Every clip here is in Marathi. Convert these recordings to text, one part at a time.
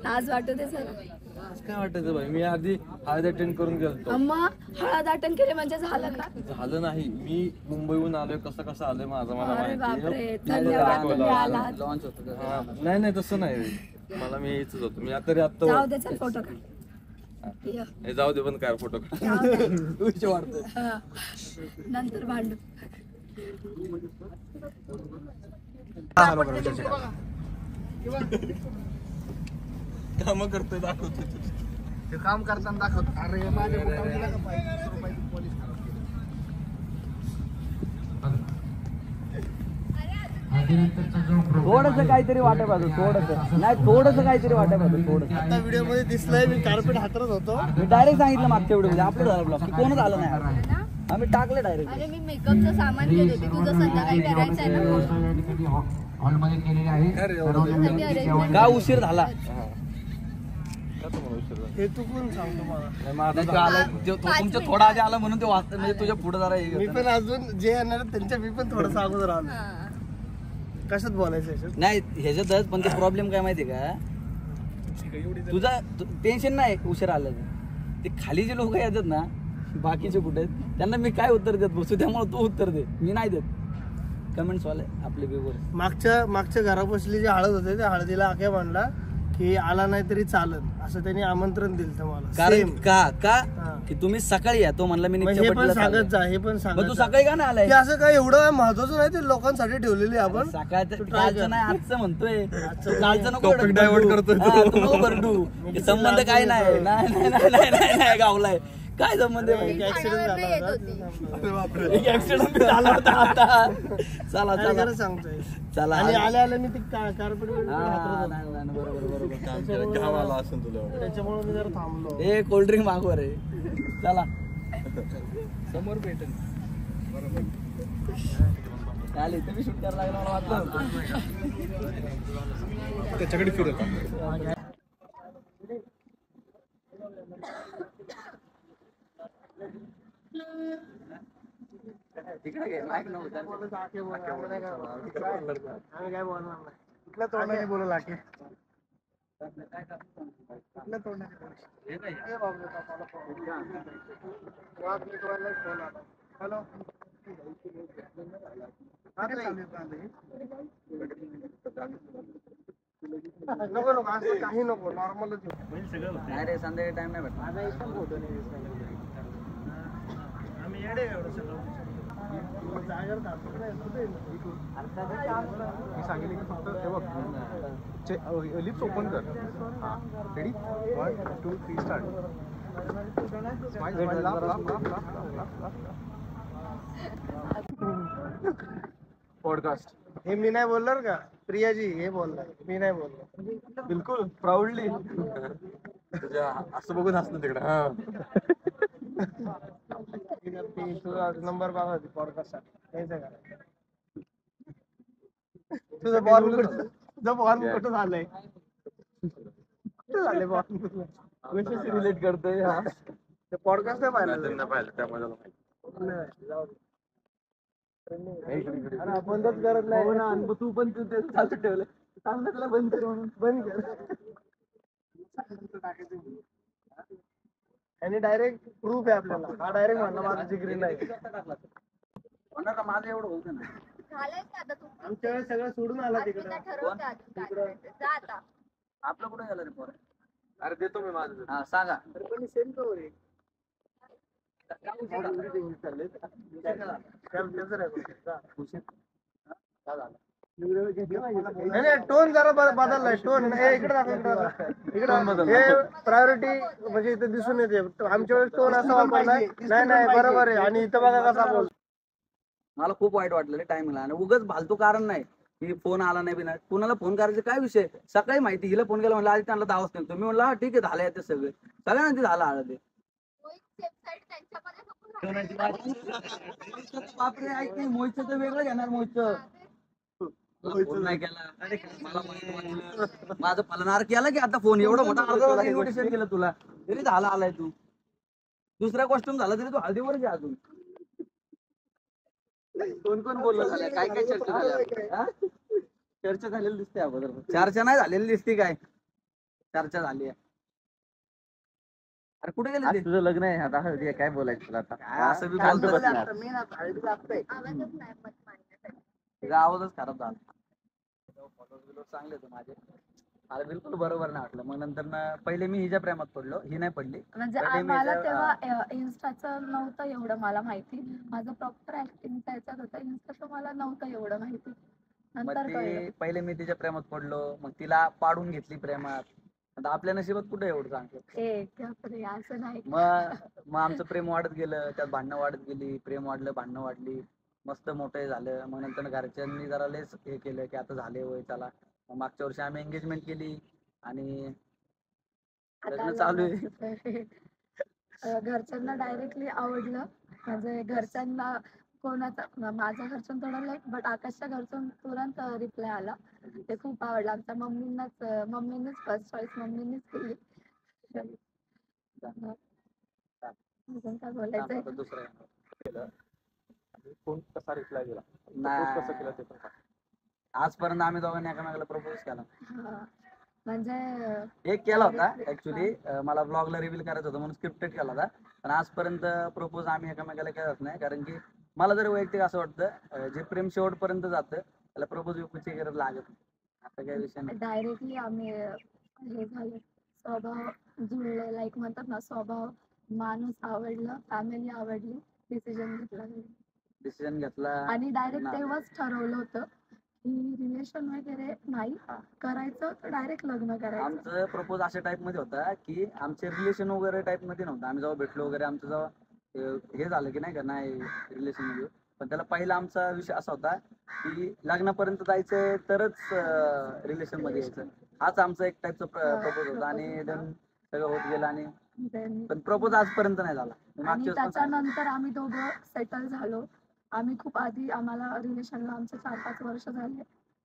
लाज वाटत आहे सर? काय वाटायचं बाई, मी आधी हळद अटेंड करून गेलतो. अम्मा हळद अटेंड केले म्हणजे झालं का? झालं नाही, मी मुंबईहून आलोय, कसं कसं आलोय माझं मला अरे बापरे, माहिती. धन्यवाद तुम्ही आलात. लॉन्च होतं. नाही नाही तसं नाही, मला मी यायचंच होतो. मी आता जाऊ दे चल फोटो काढ. ये. हे जाऊ दे पण काय फोटो जाऊ दे. वाटतं. हा. नंतर भांडू. काम करतोय दाखवतो. ते काम करताना दाखवतो. अरे माझ्या मुलाला का पाहिजे रुपयाची पोलीस खराब थोडस काहीतरी वाटत होतं, थोडस नाही, थोडस काहीतरी वाटत होतं, थोडस. आता व्हिडिओ मध्ये दिसलंय मी कार्पेट हातरत होतो. मी डायरेक्ट सांगितलं मागच्या व्हिडिओ मध्ये आपलं झालं ब्लॉग, कोणच आलं नाही आता. आम्ही टाकलं डायरेक्ट. अरे मी मेकअपचं सामान घेत होते, तुझं संध्याकाळी करायचं आहे ना. हॉलमध्ये केलेले आहे. का उशीर झाला? हे तू कोण सांगतो मला? तुमच्या थोडा आधी आला म्हणून ते वाचतं, म्हणजे तुझ्या पुढे जरा मी पण अजून जे येणार त्यांच्या मी पण थोडस अगोदर आलो. कशात बोलायचं नाही ह्याच्यातच, पण ते प्रॉब्लेम काय माहितीये का, तुझा टेन्शन नाही उशीर आलं ते खाली जे लोक येतात ना, बाकीचे कुठे आहेत त्यांना मी काय उत्तर देत बसू, त्यामुळे तू उत्तर दे, मी नाही देत. कमेंट्स वाले आपले पेपर. मागच्या घरापासली जी हळद होते त्या हळदीला आख्या म्हणला की आला नाही तरी चालन, असं त्यांनी आमंत्रण दिलं तुम्हाला. कारण का की तुम्ही सकाळी या, तो म्हणला मी हे पण सांगत जा, हे पण सांगत तू जा. सकाळी का नाही आलाय? की असं काय एवढं महत्वाचं नाही, ते लोकांसाठी ठेवलेली आपण. सकाळचं कालचं नाही, आजचं म्हणतोय. कालचं नको Topic divert करतोय तू. हा, तू नको भरडू. हे संबंध काय नाही, नाही नाही नाही नाही नाही गावलाय. काय संबंध आहे? एक ऍक्सिडेंट झाला येत होता. एक ऍक्सिडेंट झाला होता आता. चला आणि चला खरं सांगतोय. चला. आणि आल्या मी ती कार्पेट हा, नाही, नाही, बरोबर बरोबर. घाम आला असेल तुला. त्याच्यामुळे मी जरा थांबलो. हे कोल्ड ड्रिंक मागवर आहे. चला समोर भेटेल. चालेल, तुम्ही शूट करायला लागला मला वाटलं होतं. त्याच्याकडे फिरत तिकडे घे, माईक नव्हता. आम्ही काय बोलणार नाही. कुठल्या तोंडाने बोलू लागे? कुठल्या तोंडाने हॅलो. नको नको असं काही नको, नॉर्मलच. नाही रे, संध्याकाळी टाइम नाही भेटला. माझा एकदम फोटो नाही. आम्ही येडे एवढं सगळं जागर मी सांगितलं की फक्त हे बघ, लिप्स ओपन कर. हा रेडी, 1 2 3 स्टार्ट. पॉडकास्ट. हे मी नाही बोलणार का प्रियाजी, हे बोलणार, मी नाही बोलणार. बिलकुल प्राऊडली. असं बघून हसलं तिकडे. हा तुझा नंबर बघा पॉडकास्ट साठी का. तुझं बॉर्न कुठं झालंय? कुठं झालंय बॉर्न? कशाशी रिलेट करतोय हा? ते पॉडकास्ट नाही पाहिलं. अरे बंदच करत नाही. तू पण तू ते चालू ठेवलं, चांगलं तुला बंद कर म्हणून. बंद कर. आणि डायरेक्ट प्रूफ आहे आपल्याला. हा डायरेक्ट म्हणला माझं जिगरी नाही. माझं एवढं होतं ना. झालंय का आता तू? आमच्या वेळेस सगळं सोडून आला तिकडे. ठरवतं आधी काय करायचं. जा आता. आपलं कुठं गेलं रे पोरं? अरे देतो मी माझं. हा सांगा. पण सेम कवर आहे. टोन जरा बदललाय. टोन इकडे दाखव, इकडे. हे प्रायोरिटी म्हणजे इथे दिसून येते. आमच्या वेळेस टोन असा वापरलाय. नाही बरोबर आहे. आणि इथं बघा कसा बोल. मला खूप वाईट वाटलं रे टाइमला. आणि उगाच फालतू कारण नाही की फोन आला नाही बिना. कुणाला फोन करायचा काय विषय? सकाळी माहिती हिला फोन केला, म्हणलं आधी त्यांना दावच नाही. मी म्हणलं हा ठीक आहे, झालं ते सगळे, सगळ्यांना ते झालं आलं ते. बापरे, ऐक नाही, मोहितचं तर वेगळं घेणार. मोहितचं नाही केला, मला माझं पलनार केला की आता फोन एवढं मोठा इन्व्हिटेशन केलं तुला, तरी झाला आलाय तू. दुसरा कॉस्ट्युम झाला तरी तू हळदीवर घ्या अजून. कोण बोललं झालं, काय काय चर्चा झाल्या? चर्चा झालेली दिसते अगोदर. चर्चा नाही झालेली दिसते काय? चर्चा झाली आहे. अरे कुठे गेले आज ते? तुझं लग्न आहे आता हळदी काय बोलायचं तुला आता काय असं बी शांत बोलतो. बस ना. आवाजच नाही मत मांडण्यासाठी. तुझा आवाजच खराब झाला. फोटो चांगले होते माझे. मला बिलकुल बरोबर नाही वाटलं. मग नंतर ना पहिले मी हिच्या प्रेमात पडलो, ही नाही पडली. म्हणजे पहिले मी मला हिच्या- तेव्हा इन्स्टाचं नव्हतं एवढं मला माहिती. माझं प्रॉपर ऍक्टिंग त्याच्यात होतं. इन्स्टाचं मला नव्हतं एवढं माहिती. मग नंतर ते कळलं. पहिले मी तिच्या प्रेमात पडलो, मग तिला पाडून घेतली प्रेमात. आता आपल्या नशिबात कुठे एवढं सांगतो. बापरे, असं नाही. मग आमचं प्रेम वाढत गेलं, त्यात भांडणं वाढत गेली, प्रेम वाढलं, भांडणं वाढली, मस्त मोठं झालं. मग नंतर घरच्यांनी जरा लयच हे केलं की आता झाले वय चला. मग मागच्या वर्षी आम्ही एंगेजमेंट केली आणि आता लग्न चालू आहे. घरच्यांना डायरेक्टली आवडलं. म्हणजे घरच्यांना कोणाचा माझ्या घरच्यां थोडं लेट, बट आकाशच्या घरच्यां तुरंत रिप्लाय आला. ते खूप आवडलं. आमच्या मम्मीनेच फर्स्ट चॉईस मम्मीनेच केली. अजून काय बोलायचंय? आता दुसरं केलं. कोण कसा रिप्लाय दिला, नाही. Propose कसं केलं ते पण सांग. आजपर्यंत आम्ही दोघांनी एकामेकाला प्रपोज केला. हा. म्हणजे एक केला होता ऍक्च्युली, मला ब्लॉगला रिव्हील करायचं होतं म्हणून स्क्रिप्टेड केला होता. पण आजपर्यंत प्रपोज आम्ही एकामेकाला केलाच नाही. कारण की मला जर वैयक्तिक असं वाटतं, जे प्रेम शेवटपर्यंत जातं त्याला प्रपोज विपोजची गरज लागत नाही. आता काय विषय नाही. डायरेक्टली आम्ही हे झालं, स्वभाव जुळले, लाईक म्हणतात ना, स्वभाव, माणूस आवडलं, फॅमिली आवडली, डिसिजन घेतला. डिसिजन घेतला आणि डायरेक्ट ना. तेव्हाच ठरवलं होतं की रिलेशन वगैरे नाही करायचं, डायरेक्ट लग्न करायचं. आमचं प्रपोज अशा टाइप मध्ये होता की आमचे रिलेशन वगैरे टाइप मध्ये नव्हतं. आम्ही जेव्हा भेटलो वगैरे, आमचं जेव्हा हे झालं की नाही का, नाही रिलेशन मध्ये, पण त्याला पहिला आमचा विषय असा होता की लग्नापर्यंत जायचंय तरच रिलेशन मध्ये यायचं. हाच आमचा एक टाइपचा प्रपोज होता. आणि then सगळं होत गेलं आणि Then- पण प्रपोज आजपर्यंत नाही झाला. आणि मागच्या वेळेस पण सांगितलं. त्याच्यानंतर आम्ही दोघं सेटल झालो. आम्ही खूप आधी, आम्हाला रिलेशनला आमचे 4-5 वर्ष झाले,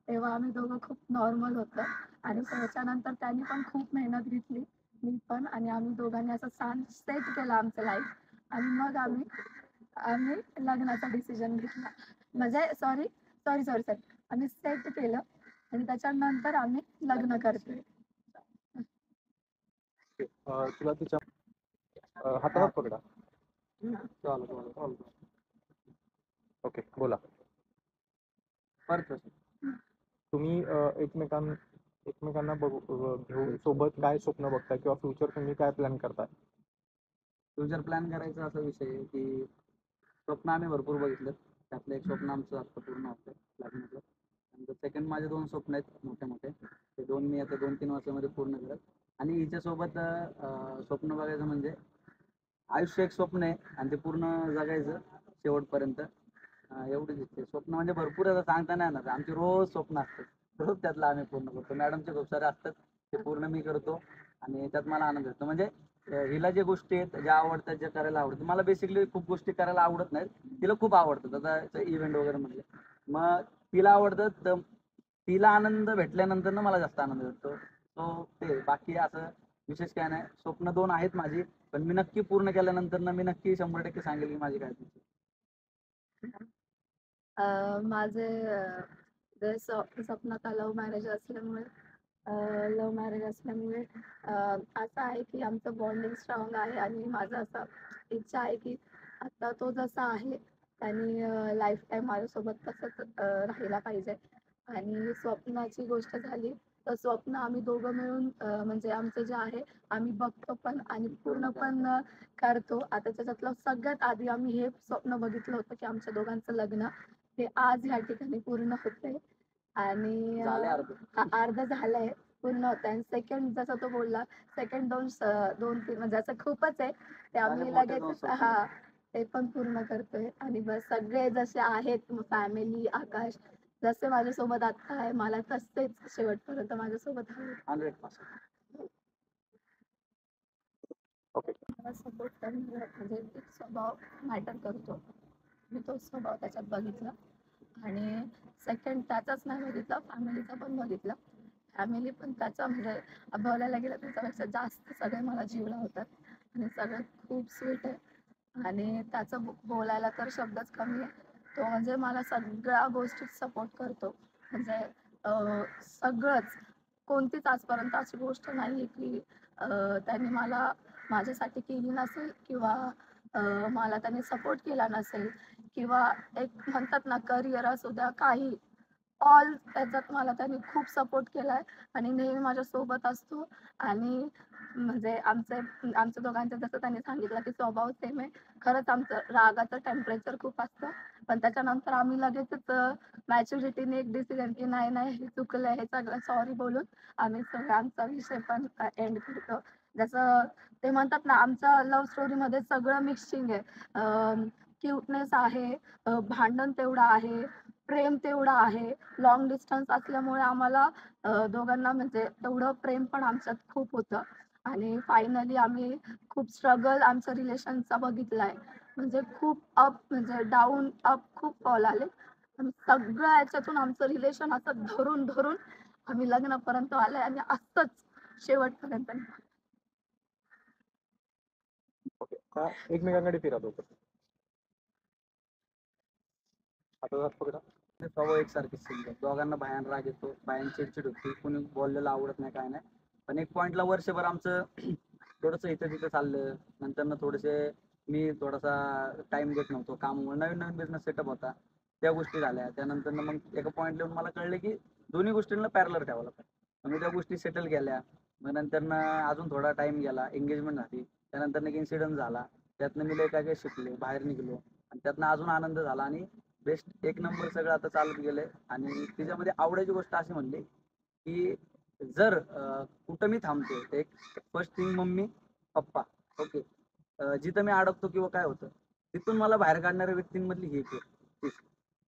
तेव्हा आम्ही दोघं खूप नॉर्मल होतं. आणि त्याच्यानंतर त्यांनी पण खूप मेहनत घेतली, मी पण, आणि आम्ही दोघांनी असं छान सेट केलं आमचं लाईफ. आणि मग आम्ही लग्नाचा डिसिजन घेतला. म्हणजे सॉरी आम्ही सेट केलं आणि त्याच्यानंतर आम्ही लग्न करतोय. तुला तिच्या हातात पकडा. चालेल. ओके, बोला. परत तुम्ही एकमेकांना घेऊन सोबत काय स्वप्न बघताय किंवा फ्युचर तुम्ही काय प्लॅन करताय? फ्युचर प्लॅन करायचा असा विषय आहे की स्वप्न आम्ही भरपूर बघितलं. त्यातलं एक स्वप्न आमचं आता पूर्ण होतं लग्नाचं. आणि सेकंड माझे 2 स्वप्न आहेत मोठे. ते 2 मी आता 2-3 वर्षामध्ये पूर्ण करत. आणि हिच्यासोबत स्वप्न बघायचं म्हणजे आयुष्य एक स्वप्न आहे आणि ते पूर्ण जगायचं शेवटपर्यंत. एवढीच इच्छा आहे. स्वप्न म्हणजे भरपूर आता सांगता नाही येणार. आमची रोज स्वप्न असतात, रोज त्यातलं आम्ही पूर्ण करतो. मॅडमचे खूप सारे असतात, ते पूर्ण मी करतो आणि त्यात मला आनंद भेटतो. म्हणजे हिला जे गोष्टी आहेत, ज्या आवडतात, ज्या करायला आवडतात. मला बेसिकली खूप गोष्टी करायला आवडत नाहीत, तिला खूप आवडतात. आता इव्हेंट वगैरे म्हटलं, मग तिला आवडतं, तर तिला आनंद भेटल्यानंतर ना मला जास्त आनंद भेटतो. तो ते बाकी असं विशेष काय नाही. स्वप्न 2 आहेत माझी, पण मी नक्की पूर्ण केल्यानंतर ना मी नक्की 100% सांगेल की माझी काय तुमची. माझे स्वप्नात लव्ह मॅरेज असल्यामुळे असं आहे की आमचं बॉन्डिंग स्ट्रॉंग आहे. आणि माझं असं इच्छा आहे की आता तो जसा आहे त्यांनी लाईफ टाईम माझ्यासोबत तसंच राहायला पाहिजे. आणि स्वप्नाची गोष्ट झाली तर स्वप्न आम्ही दोघं मिळून म्हणजे आमचं जे आहे आम्ही बघतो पण आणि पूर्ण पण करतो. आता त्याच्यातलं सगळ्यात आधी आम्ही हे स्वप्न बघितलं होतं की आमच्या दोघांचं लग्न हे आज ह्या ठिकाणी पूर्ण होतंय. आणि झाले अर्ध. अर्ध झालंय, पूर्ण होतंय. आणि सेकंड जसं तो बोलला, सेकंड 2-3 म्हणजे असं खूपच आहे ते आम्ही माझे मोठे 2 लगेच स्वप्न. ते पण पूर्ण करतोय. आणि बस सगळे जसे आहेत फॅमिली, आकाश जसे माझ्यासोबत आता आहे, मला तसेच शेवटपर्यंत माझ्यासोबत आहे. 100%. ओके. मला सपोर्ट करणारा म्हणजे एक स्वभाव मॅटर करतो. मी तो स्वभाव त्याच्यात बघितला. आणि सेकंड त्याचाच नाही बघितला, फॅमिलीचा पण बघितला. फॅमिली पण त्याचा म्हणजे बोलायला गेलं त्याच्यापेक्षा जास्त सगळे मला जीव लावतात आणि सगळं खूप स्वीट आहे. आणि त्याचं बोलायला तर शब्दच कमी आहे. तो म्हणजे मला सगळ्या गोष्टीत सपोर्ट करतो. म्हणजे सगळंच कोणतीच आजपर्यंत अशी गोष्ट नाही की त्यांनी मला माझ्यासाठी केली नसेल किंवा मला त्यांनी सपोर्ट केला नसेल किंवा एक म्हणतात ना करिअर असू द्या काही ऑल त्याच्यात मला त्यांनी खूप सपोर्ट केलाय आणि नेहमी माझ्या सोबत असतो. आणि म्हणजे आमच्या दोघांचं जसं त्यांनी सांगितलं की स्वभाव सेम आहे. खरंच आमचं रागाचं टेम्परेचर खूप असतं, पण त्याच्यानंतर आम्ही लगेचच मॅच्युरिटीने एक डिसिजन की नाही नाही हे चुकलंय, हे सगळं सॉरी बोलून आम्ही सगळं आमचा विषय पण एंड करतो. जसं ते म्हणतात ना आमच्या लव्ह स्टोरीमध्ये सगळं मिक्सिंग आहे. क्यूटनेस आहे, भांडण तेवढं आहे, प्रेम तेवढं आहे. लॉंग डिस्टन्स असल्यामुळे आम्हाला दोघांना म्हणजे तेवढं प्रेम पण आमच्यात खूप होतं. आणि फायनली आम्ही खूप स्ट्रगल आमच्या रिलेशनचा बघितलाय. म्हणजे खूप अप म्हणजे डाऊन अप खूप फॉल आले. पण सगळ्या याच्यातून आमचं रिलेशन असं धरून धरून आम्ही लग्नापर्यंत आलोय आणि असंच शेवटपर्यंत. ओके. का एकमेकांकडे फिरत होतं आता जात पकडा. स्वभाव एकसारखेच समजा दोघांना बाहेर राग येतो, बाहेर चिडचिड होती, कोणी बोललेलं आवडत नाही काय नाही. पण एक पॉईंटला वर्षभर आमचं थोडंसं इथं तिथं चाललं. नंतर थोडेसे मी थोडासा टाइम देत नव्हतो कामामुळे, नवीन नवीन बिझनेस सेटअप होता, त्या गोष्टी झाल्या. त्यानंतर मग एका पॉईंट येऊन मला कळलं की दोन्ही गोष्टींना पॅरलर ठेवायला पाहिजे. मग त्या गोष्टी सेटल केल्या. मग नंतर अजून थोडा टाइम गेला, एंगेजमेंट झाली. त्यानंतर एक इन्सिडेंट झाला, त्यातनं मी लय काय काय शिकले, बाहेर निघलो आणि त्यातनं अजून आनंद झाला आणि बेस्ट एक नंबर सगळं आता चालत गेलंय. आणि तिच्यामध्ये आवडायची गोष्ट अशी म्हणली की जर कुठं मी थांबतो, एक first thing mummy papa. Okay. जिथं मी अडकतो किंवा काय होतं तिथून मला बाहेर काढणाऱ्या व्यक्तींमधली ही एक आहे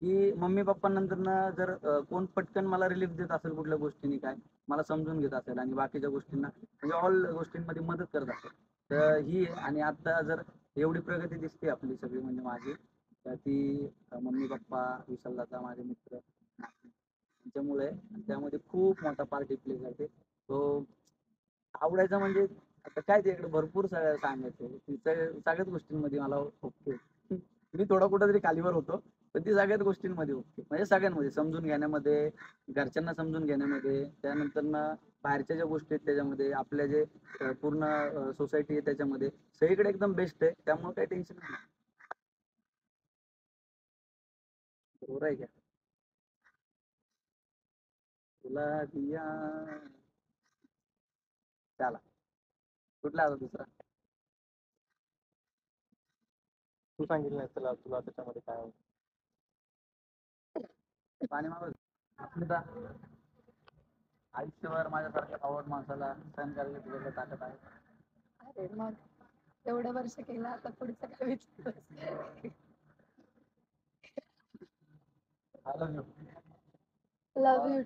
की मम्मी पप्पांनंतर जर कोण पटकन मला रिलीफ देत असेल कुठल्या गोष्टीने, काय मला समजून घेत असेल आणि बाकीच्या गोष्टींना म्हणजे ऑल गोष्टींमध्ये मदत करत असेल तर ही आहे. आणि आता जर एवढी प्रगती दिसते आपली सगळी म्हणजे माझी, तर ती मम्मी पप्पा, विशालदादा, माझे मित्र त्यांच्यामुळे, त्यामध्ये खूप मोठा पार्ट प्ले करते. तो आवडायचा म्हणजे आता काय त्याकडे भरपूर सगळं सांगायचं. सगळ्याच गोष्टींमध्ये मला ओके. मी थोडा कुठेतरी खालीवर होतो, पण ती सगळ्याच गोष्टींमध्ये ओके. म्हणजे सगळ्यांमध्ये समजून घेण्यामध्ये, घरच्यांना समजून घेण्यामध्ये, त्यानंतर बाहेरच्या ज्या गोष्टी आहेत त्याच्यामध्ये, आपल्या जे पूर्ण सोसायटी आहे त्याच्यामध्ये सगळीकडे एकदम बेस्ट आहे. त्यामुळे काही टेन्शन नाही. बरोबर आहे का? तुला दिया चला. कुठला आता दुसरा तू सांगितलं नाही तुला तुला त्याच्यामध्ये काय आवडतं. पाणी मागवलं. अस्मिता, आयुष्यभर माझ्यासारख्या आवड माणसाला सहन करायला तुझ्याकडे ताकद आहे. अरे मग एवढं वर्ष केलं, आता पुढचं काय विचार. I love you. Love you.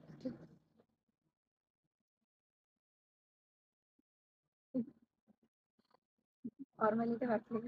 Formality वाटली.